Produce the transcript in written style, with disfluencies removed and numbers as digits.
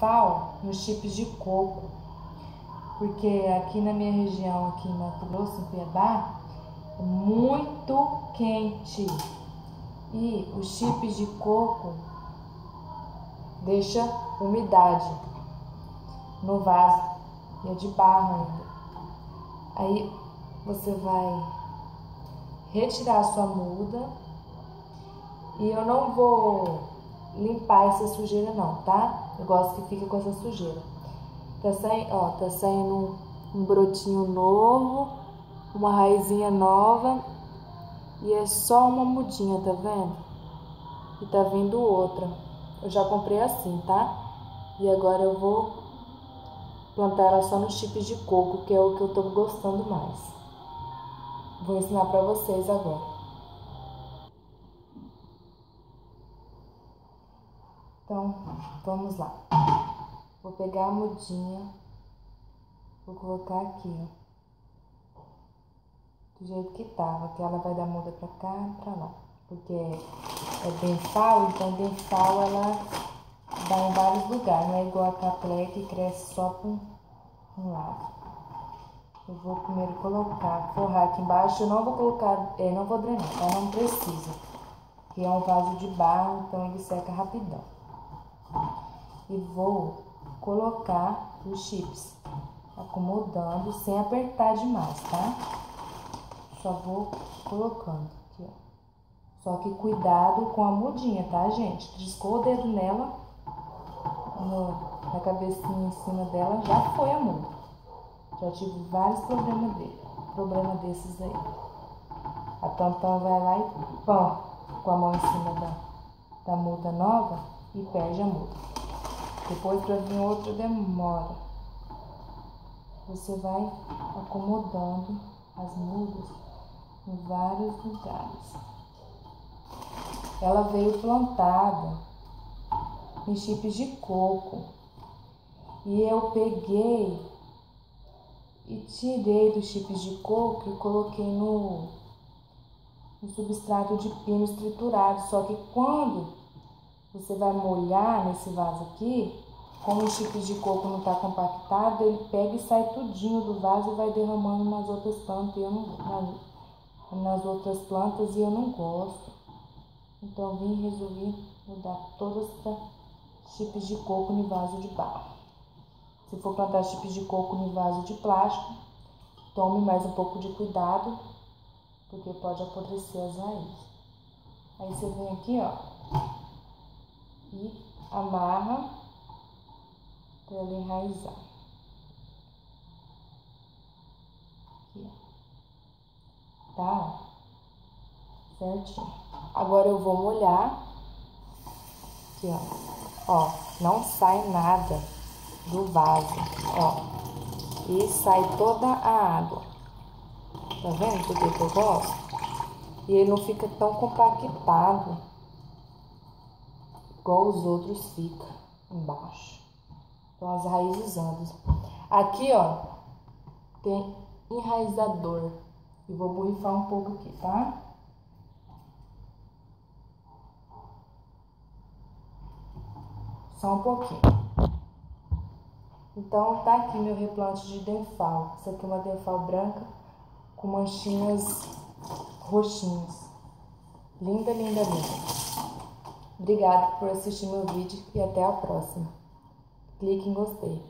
denfal nos chips de coco, porque aqui na minha região, aqui em Mato Grosso, em Cuiabá, é muito quente e os chips de coco deixa umidade no vaso e é de barro ainda. Aí você vai retirar a sua muda e eu não vou limpar essa sujeira não, tá? Eu gosto que fique com essa sujeira. Tá saindo um brotinho novo, uma raizinha nova e é só uma mudinha, tá vendo? E tá vindo outra. Eu já comprei assim, tá? E agora eu vou plantar ela só nos chips de coco, que é o que eu tô gostando mais. Vou ensinar pra vocês agora. Então, vamos lá. Vou pegar a mudinha, vou colocar aqui, ó, do jeito que tava, que ela vai dar muda pra cá e pra lá. Porque é denfal, então denfal ela dá em vários lugares, não é igual a caplé que cresce só por um lado. Eu vou primeiro forrar aqui embaixo. Eu não vou colocar, não vou drenar, tá? Não precisa. Que é um vaso de barro, então ele seca rapidão. E vou colocar os chips, acomodando, sem apertar demais, tá? Só vou colocando aqui, ó. Só que cuidado com a mudinha, tá, gente? Triscou o dedo nela, na cabecinha em cima dela, já foi a muda. Já tive vários problemas desses aí. A Tantã vai lá e pã, com a mão em cima da muda nova e perde a muda. Depois pra vir outra demora. Você vai acomodando as mudas em vários lugares. Ela veio plantada em chips de coco. E eu peguei e tirei dos chips de coco e coloquei no substrato de pinos triturado. Só que quando você vai molhar nesse vaso aqui, como o chip de coco não está compactado, ele pega e sai tudinho do vaso e vai derramando nas outras plantas e eu não gosto. Então eu resolvi mudar todas para chips de coco em vaso de barro. Se for plantar chips de coco em vaso de plástico, tome mais um pouco de cuidado, porque pode apodrecer as raízes. Aí você vem aqui, ó, e amarra para ela enraizar. Aqui, ó. Tá? Certinho. Agora eu vou molhar. Aqui, ó. Ó, não sai nada do vaso, ó. E sai toda a água. Tá vendo por que eu gosto? E ele não fica tão compactado igual os outros ficam embaixo. Então as raízes andam. Aqui, ó, tem enraizador. E vou borrifar um pouco aqui, tá? Só um pouquinho. Então tá aqui meu replante de denfal. Essa aqui é uma denfal branca com manchinhas roxinhas. Linda, linda, linda. Obrigada por assistir meu vídeo e até a próxima. Clique em gostei.